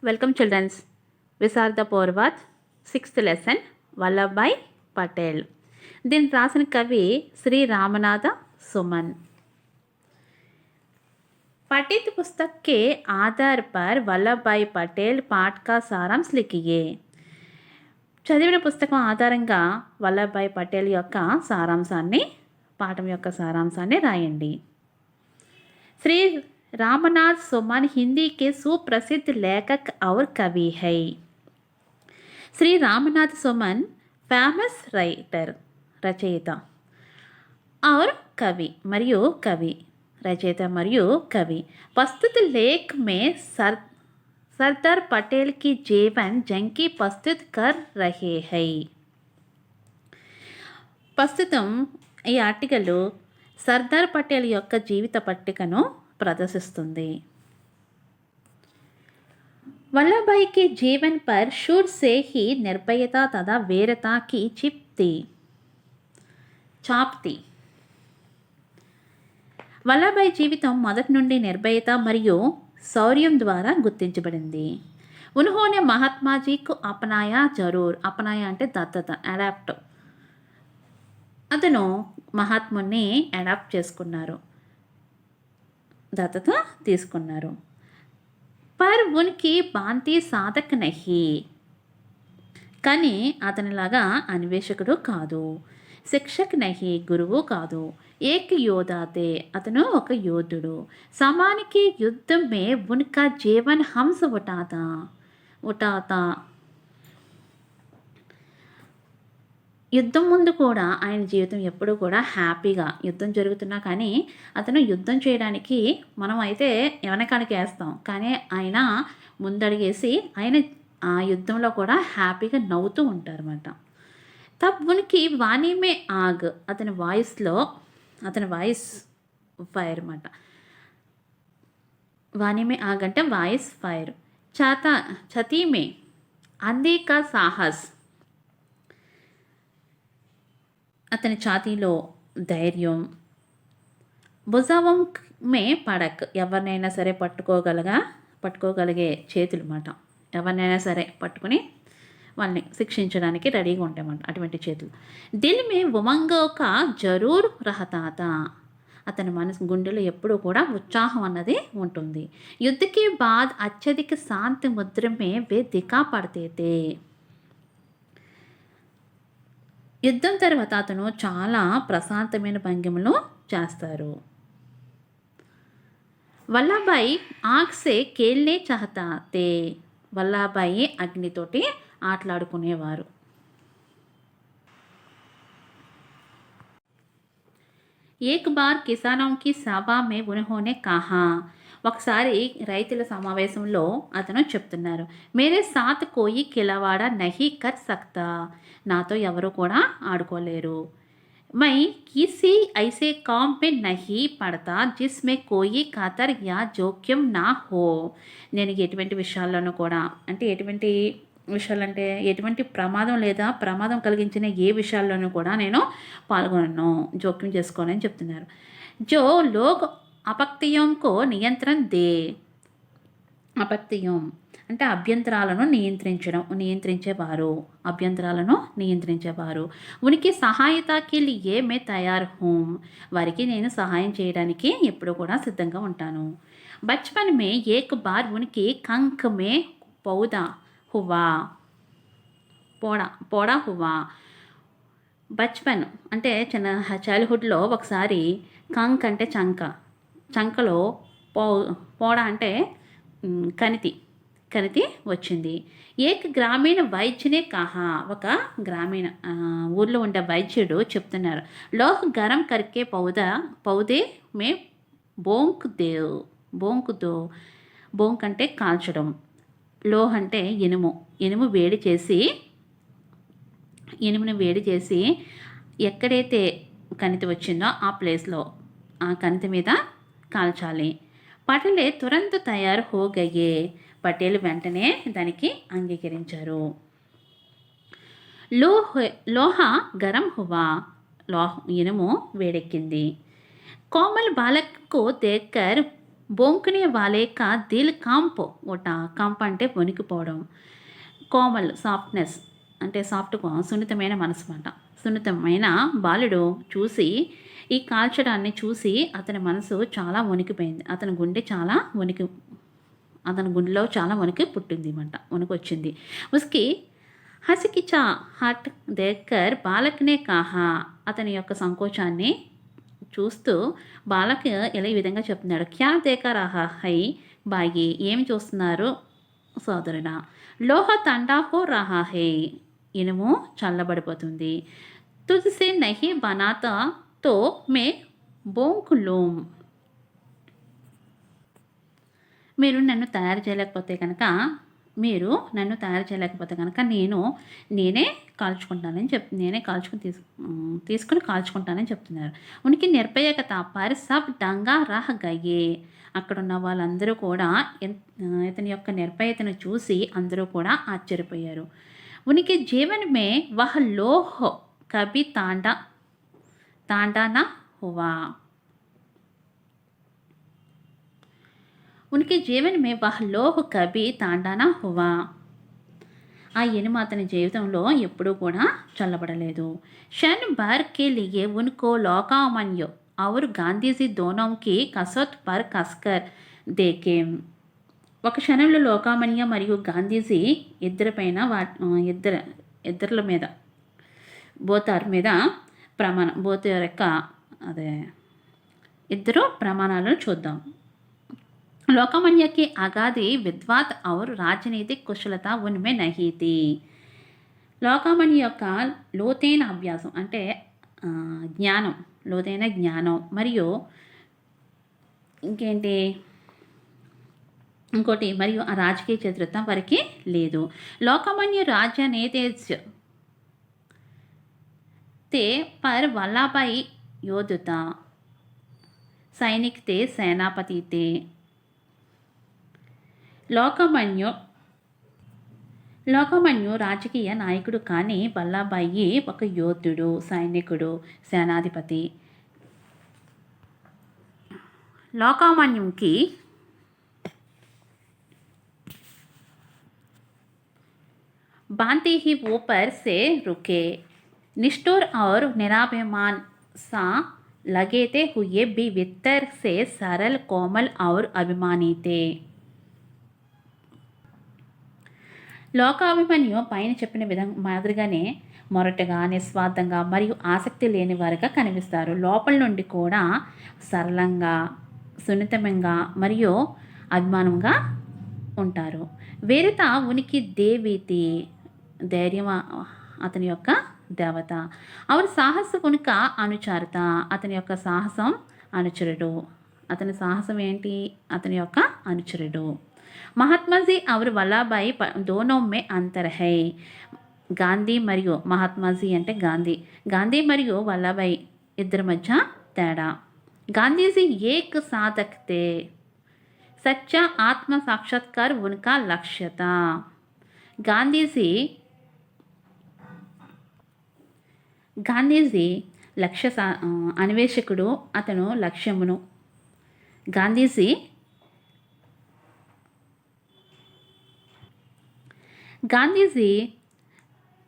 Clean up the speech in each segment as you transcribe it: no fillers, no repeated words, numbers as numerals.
Welcome, children. Visarda Porvat, 6th lesson, Vallabhbhai Patel. దీని రాసిన కవి శ్రీ రామనాథ सुमन। पठित पुस्तक के आधार पर वल्लभ भाई पटेल पाठ का सारांश लिखिए। చదివిన పుస్తకం ఆధారంగా వల్లభాయ్ పటేల్ యొక్క సారాంశాన్ని పాఠం యొక్క సారాంశాన్ని రాయండి। श्री रामनाथ सुमन हिंदी के सुप्रसिद्ध लेखक और कवि है। श्री रामनाथ सुमन फेमस राइटर रचयिता और कवि मरियो कवि रचयिता मरियो कवि। प्रस्तुत लेख में सरदार पटेल की जीवन जंकी प्रस्तुत कर रहे हैं। ప్రస్తుతం ఈ ఆర్టికల్ సర్దార్ పటేల్ యొక్క జీవిత పట్టికను ప్రదర్శిస్తుంది। वल्लभभाई के जीवन पर शुरू से ही निर्भयता तथा वीरता की छाप थी। వల్లభాయ్ జీవితం మొదటి నుండి నిర్భయత మరియు శౌర్యం ద్వారా గుర్తించబడింది। उन्होंने महात्मा जी को अपनाया जरूर। अपनाया అంటే దత్తత, అడాప్ట్। అతను మహాత్ముని అడాప్ట్ చేసుకున్నారు, దత్తత తీసుకున్నారు। पर उनकी भांति साधक नहीं, కానీ అతనిలాగా అన్వేషకుడు కాదు। శిక్షక్ నహి, గురువు కాదు। ఏక్ యోధాతే, అతను ఒక యోధుడు। సమానికి యుద్ధం మే ఉన్కా జీవన్ హంస ఉటాతా యుద్ధం ముందు కూడా ఆయన జీవితం ఎప్పుడూ కూడా హ్యాపీగా, యుద్ధం జరుగుతున్నా కానీ అతను యుద్ధం చేయడానికి మనం అయితే వెనకానికి వేస్తాం, కానీ ఆయన ముందడిగేసి ఆయన ఆ యుద్ధంలో కూడా హ్యాపీగా నవ్వుతూ ఉంటారన్నమాట। తబ్ ఉనికి వాణి మే ఆగ్, అతని వాయిస్ ఫైర్ అన్నమాట। వాణి మే ఆగ్ అంటే వాయిస్ ఫైర్। ఛతీ మే అంధీ కా సాహస్, అతని ఛాతీలో ధైర్యం। భుజావం మే పడక్, ఎవరినైనా సరే పట్టుకోగలిగే చేతులు అన్నమాట। ఎవరినైనా సరే పట్టుకుని వాళ్ళని శిక్షించడానికి రెడీగా ఉంటాయన్నమాట అటువంటి చేతులు। దిల్ మే ఉమంగోక జరూర్ రహతాత, అతని మనసు గుండెలో ఎప్పుడూ కూడా ఉత్సాహం అన్నది ఉంటుంది। యుద్ధకి బాద్ అత్యధిక శాంతి ముద్ర మే వే దికా పడితే, యుద్ధం తర్వాత అతను చాలా ప్రశాంతమైన భంగిమలో చేస్తారు। వల్లభాయ్ ఆగ్ సే కేల్నే చాహతాతే, వల్లభాయ్ అగ్నితోటి ఆటలాడుకునేవారు। ఏక్ బార్ కిసానోం కి సభా మే ఉన్హోనే కహా, ఒకసారి రైతుల సమావేశంలో అతను చెప్తున్నారు, మేరే సాత్ కోయి ఖిలవాడా నహీ కర్ సక్తా, నాతో ఎవరు కూడా ఆడుకోలేరు। మై కిసి ఐసే కామ్ మే నహీ పడతా జిస్మే కోయి ఖతర్ యా జోక్యం నా హో, నేను ఎటువంటి విషయాల్లోనూ కూడా ఎటువంటి ప్రమాదం లేదా ప్రమాదం కలిగించిన ఏ విషయాల్లోనూ కూడా నేను పాల్గొనను, జోక్యం చేసుకోనని చెప్తున్నారు। జో లోగ్ అపక్తియం కో నియంత్రణ దే, అపక్తియం అంటే అభ్యంతరాలను నియంత్రించేవారు। ఉనికి సహాయతకి లియే మే తయార్ హూం, వారికి నేను సహాయం చేయడానికి ఎప్పుడూ కూడా సిద్ధంగా ఉంటాను। బచ్పన్ మే ఏక్ బార్ ఉనికి కంక్ మే పౌదా పోడా హువా, బచ్పన్ అంటే చైల్డ్హుడ్లో ఒకసారి కంక్ అంటే చంకలో పోడా అంటే కణితి వచ్చింది। ఏక్ గ్రామీణ వైద్యునే కహా, ఒక గ్రామీణ ఊర్లో ఉండే వైద్యుడు చెప్తున్నారు, లోహ్ గరం కరికే పౌదే మే బోంక్ దో, బోంక్ అంటే కాల్చడం, లోహ్ అంటే ఇనుమును వేడి చేసి ఎక్కడైతే కణితి వచ్చిందో ఆ ప్లేస్లో ఆ కణితి మీద కాల్చాలి। పటేల్ తురంత తయారు హో గయే, పటేల్ వెంటనే దానికి అంగీకరించారు। లోహ గరం హువా, ఇనుము వేడెక్కింది। కోమల్ బాలక్ కో దేక్కర్ బొంకునే వాలే కా దిల్ కాంప్ ఓట. కంప్ అంటే వణికిపోవడం. కోమల్ సాఫ్ట్‌నెస్ అంటే సున్నితమైన మనసు మాట. సున్నితమైన బాలుడు చూసి ఈ కాల్చడాన్ని చూసి అతని మనసు చాలా వణికిపోయింది. అతని గుండెలో చాలా వణికి పుట్టింది మాట. వణుకొచ్చింది. ఉస్‌కి హచకిచా హట్ దేక్కర్ బాలక్‌నే కహా. అతని యొక్క సంకోచాన్ని చూస్తూ బాలక్ ఇలా ఈ విధంగా చెప్తున్నాడు. క్యా దేఖా రహా హై బాయి. ఏమి చూస్తున్నారు సోదరుడా? లోహ ఠండా హో రహా హై. ఇనుము చల్లబడిపోతుంది. తుజ్‌సే నహీ బనాతా తో మే భోంక్ లూమ్. మీరు నన్ను తయారు చేయలేకపోతే కనుక నేనే నేనే తీసుకొని కాల్చుకుంటానని చెప్తున్నారు. ఉనికి నిర్భయకత పర్ సబ్ దంగా రహ్ గయే. అక్కడున్న వాళ్ళందరూ కూడా ఇతని యొక్క నిర్భయతను చూసి అందరూ కూడా ఆశ్చర్యపోయారు. ఉనికి జీవన్ మే వహ్ లోహ్ కభీ తాండా నా హువా. उनके जीवन में वह लोह कभी తాండా నా హువా. ఆ ఇనుము అతని జీవితంలో ఎప్పుడూ కూడా చల్లబడలేదు. షన్ భర్ కే లియే ఉన్కో లోకామన్యో और గాంధీజీ దోనోं की कसौट पर कसकर देखे. ఒక క్షణంలో లోకామన్య మరియు గాంధీజీ ఇద్దరుల మీద బోతార్ యొక్క అదే ఇద్దరు ప్రమాణాలను చూద్దాం. लोकमान्य की अगाधी विद्वत और राजनीतिक कुशलता उनमें नहीं थी. లోకమాన్య యొక్క లోతైన అభ్యాసం అంటే లోతైన జ్ఞానం మరియు మరియు ఆ రాజకీయ చతురత వారికి లేదు. లోకమాన్య రాజనేతేజ్ తే పర్ వల్లభాయ్ యోధుత సైనిక్ తే సేనాపతి తే. లోకమాన్యు రాజకీయ నాయకుడు కానీ వల్లభాయి ఒక యోధుడు, సైనికుడు, సేనాధిపతి. లోకమాన్యుకి बांधते ही ऊपर से रुके, निष्ठुर और निराभिमान सा लगते हुए भी भीतर से सरल, कोमल और अभिमानी थे. లోకాభిమన్యు పైన చెప్పిన మాదిరిగానే మొరటగా, నిస్వార్థంగా మరియు ఆసక్తి లేని వారుగా కనిపిస్తారు. లోపల నుండి కూడా సరళంగా, సున్నితంగా మరియు అభిమానంగా ఉంటారు. వీరత ఉనికి దేవీతి. ధైర్యం అతని యొక్క దేవత. ఆవిడ సాహస ఉనిక అనుచరత. అతని యొక్క సాహసం అనుచరుడు. అతని సాహసం ఏంటి? అతని యొక్క అనుచరుడు. మహాత్మాజీ और వల్లభాయ్ दोनों में अंतर है. గాంధీ మరియు మహాత్మాజీ అంటే గాంధీ మరియు వల్లభాయ్ ఇద్దరి మధ్య తేడా. గాంధీజీ ఏక్ సాధక్ తే. సచ్చా ఆత్మ సాక్షాత్కార్ ఉన్కా లక్ష్యత. గాంధీజీ అన్వేషకుడు. అతను లక్ష్యమును గాంధీజీ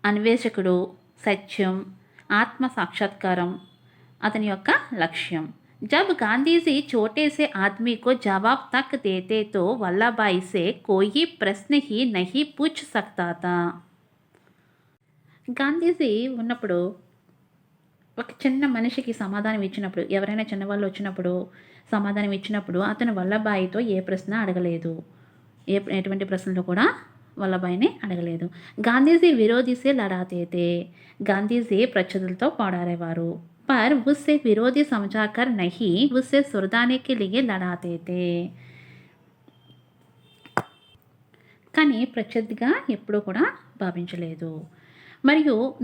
అన్వేషకుడు, సత్యం, ఆత్మ సాక్షాత్కారం అతని యొక్క లక్ష్యం. जब गांधीजी छोटे से आदमी को जवाब तक देते तो वल्लभभाई से कोई प्रश्न ही नहीं पूछ सकता था. గాంధీజీ ఉన్నప్పుడు ఒక చిన్న మనిషికి సమాధానం ఇచ్చినప్పుడు, ఎవరైనా చిన్నవాళ్ళు వచ్చినప్పుడు సమాధానం ఇచ్చినప్పుడు అతను వల్లభాయితో ఏ ప్రశ్న అడగలేదు. ఎటువంటి ప్రశ్నలు కూడా వల్లభాయిని అడగలేదు. గాంధీజీ విరోధిసే లడాతే. గాంధీజీ ప్రత్యర్థులతో పోరాడేవారు. पर उससे विरोधी समझाकर नहीं, उससे सुधारने के लिए लड़ाते थे. కానీ ప్రత్యర్థిగా ఎప్పుడూ కూడా భావించలేదు. మరియు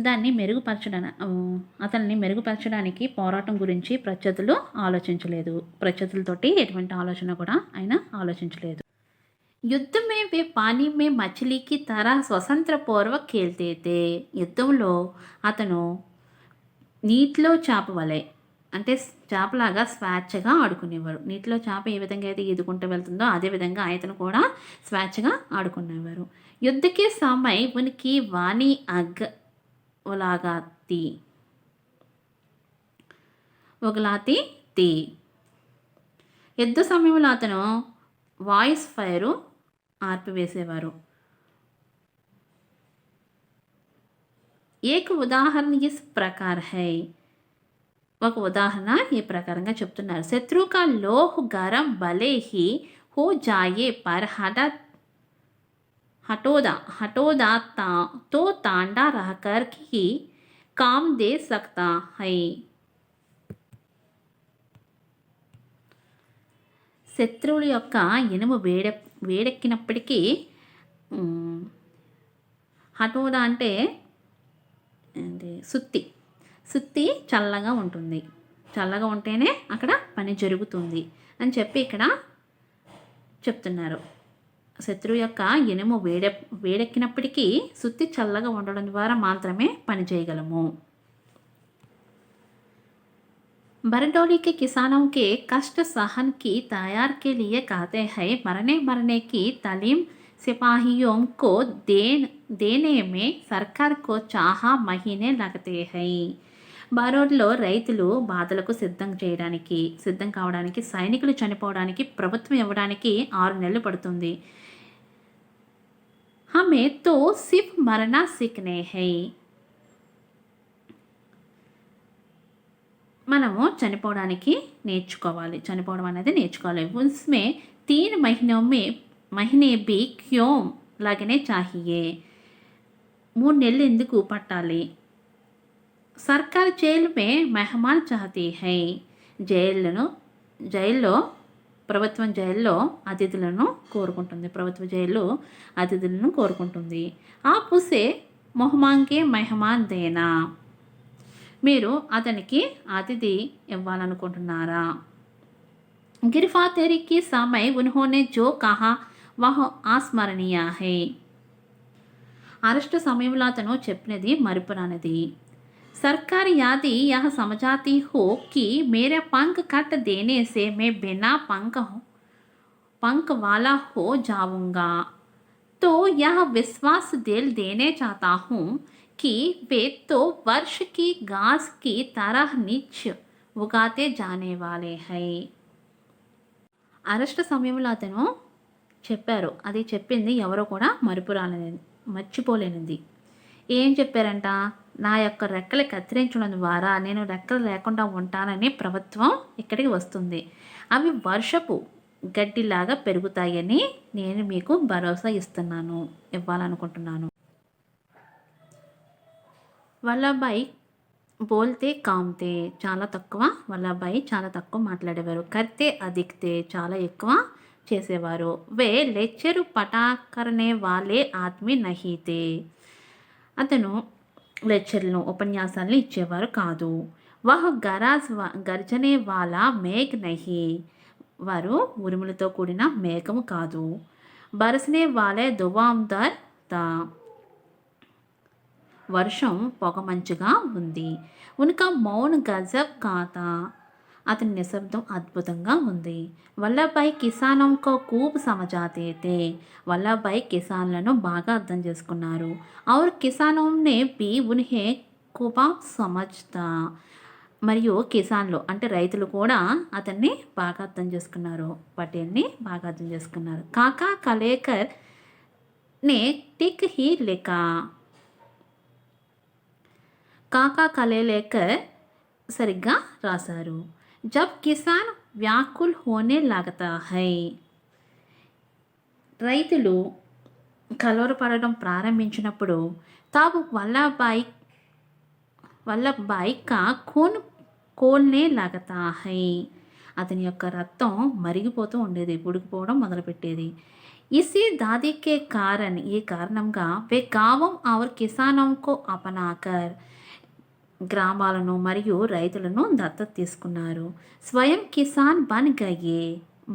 అతన్ని మెరుగుపరచడానికి పోరాటం గురించి ప్రత్యర్థులు ఆలోచించలేదు. ప్రత్యర్థులతోటి ఎటువంటి ఆలోచన కూడా ఆయన ఆలోచించలేదు. యుద్ధ మే వే పానీ మే మచిలీకి తరహ స్వతంత్ర పూర్వక్ ఖేల్తే తే. యుద్ధంలో అతను నీటిలో చేప వలె అంటే చేపలాగా స్వేచ్ఛగా ఆడుకునేవారు. నీటిలో చేప ఏ విధంగా అయితే ఈదుకుంటూ వెళ్తుందో అదే విధంగా ఆయతను కూడా స్వేచ్ఛగా ఆడుకునేవారు. युद्ध के समय उनकी वाणी अग उलागाती ఉగలాతి తి యుద్ధ సమయంలో అతను వాయిస్ ఫైరు ఆర్పివేసేవారు. ఏక ఉదాహరణ ఇస్ ప్రకార్ హై, ఒక ఉదాహరణ ఈ ప్రకారంగా చెప్తున్నారు. శత్రు కా లోహ్ గరం భలే హీ హో జాయే పర్ हटोदा तो तांडा रहकर ही काम दे सकता है. శత్రువుల యొక్క ఇనుము వేడెక్కినప్పటికీ హటోదా అంటే సుత్తి చల్లగా ఉంటుంది. చల్లగా ఉంటేనే అక్కడ పని జరుగుతుంది అని చెప్పి ఇక్కడ చెప్తున్నారు. శత్రువు యొక్క ఇనుము వేడెక్కినప్పటికీ సుత్తి చల్లగా ఉండడం ద్వారా మాత్రమే పని చేయగలము. बरडोली के किसानों के कष्ट सहन की तैयार के लिए कहते हैं. मरने की तालीम सिपाहियों को देने में सरकार को 4 महीने लगते हैं. బారోడ్లో రైతులు బాధలకు సిద్ధం కావడానికి సైనికులు చనిపోవడానికి ప్రభుత్వం ఇవ్వడానికి 6 నెలలు పడుతుంది. हमें तो सिर्फ मरना सीखने हैं. మనము చనిపోవడం అనేది నేర్చుకోవాలి. उसमें 3 महीने भी क्यों लगने चाहिए, 3 నెలలు ఎందుకు పట్టాలి. సర్కార్ జైలు మే మెహమాన్ చాహతీ హై, జైల్లో ప్రభుత్వం జైల్లో అతిథులను కోరుకుంటుంది. आप उसे మొహమాంకే మెహమాన్ దేనా, మీరు అతనికి అతిథి ఇవ్వాలనుకుంటున్నారా. గిరిఫాతేరీ కి समय उन्होंने जो कहा वह अस्मरणीय है. అరెస్టు సమయంలో అతను చెప్పినది మరుపురానిది. सरकार यदि यह समझाती हो कि मेरे पंख कट देने से मैं बिना पंख वाला हो जाऊंगा, तो यह विश्वास दिल देने चाहता हूँ कि वे तो वर्ष की घास की तरह नित्य उगाते जाने वाले हैं. అరెస్ట్ సమయంలో అతను చెప్పారు. అది చెప్పింది ఎవరో కూడా మర్చిపోలేనిది. ఏం చెప్పారంట, నా యొక్క రెక్కలు కత్తిరించడం ద్వారా నేను రెక్కలు లేకుండా ఉంటానని ప్రభుత్వం ఇక్కడికి వస్తుంది. అవి వర్షపు గడ్డిలాగా పెరుగుతాయని నేను మీకు భరోసా ఇవ్వాలనుకుంటున్నాను. వల్లభాయ్ బోల్తే కామ్తే, వల్లభాయ్ చాలా తక్కువ మాట్లాడేవారు. కర్తే అధిక్తే, చాలా ఎక్కువ చేసేవారు. వే లెక్చరు పటాకరనే వాలే ఆద్మీ నహీతే, అతను లెక్చర్లను ఉపన్యాసాలను ఇచ్చేవారు కాదు. వహ్ గర్జనే వాలా మేఘ్ నహీ, వారు ఉరుములతో కూడిన మేఘము కాదు. బరసనే వాలే దువాందర్ తా, వర్షం పొగమంచుగా ఉంది. ఉన్కా మౌన్ గజబ్ కాతా, అతని నిశ్శబ్దం అద్భుతంగా ఉంది. వల్లభాయ్ కిసానంకో ఖూబ్ సమజాతే తే, వల్లభాయ్ కిసాన్లను బాగా అర్థం చేసుకున్నారు. ఔర్ కిసానోనే బి ఉన్హే ఖూబా సమజ్తా, మరియు కిసాన్లు అంటే రైతులు కూడా అతన్ని బాగా అర్థం చేసుకున్నారు, పటేల్ని బాగా అర్థం చేసుకున్నారు. కాకా కలేకర్ నే టిక్ హీ లిఖా, కాకా కలేకర్ సరిగ్గా రాశారు. జబ్ కిసాన్ వ్యాకుల్ హోనే లగతా హై, రైతులు కలవరపడడం ప్రారంభించినప్పుడు తాబు వల్లభాయ్ కా ఖూన్ కోల్నే లగతా హై, అతని యొక్క రక్తం మరిగిపోతూ ఉండేది, ఉడికిపోవడం మొదలుపెట్టేది. ఇసి దాదీకే కారణ్, ఈ కారణంగా వే గావం ఔర్ కిసానంకో అపనాకర్, గ్రామాలను మరియు రైతులను దత్తత తీసుకున్నారు. స్వయం కిసాన్ బన్ గయే,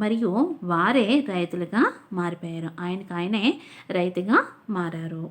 మరియు వారే రైతులుగా మారిపోయారు, ఆయనే రైతుగా మారారు.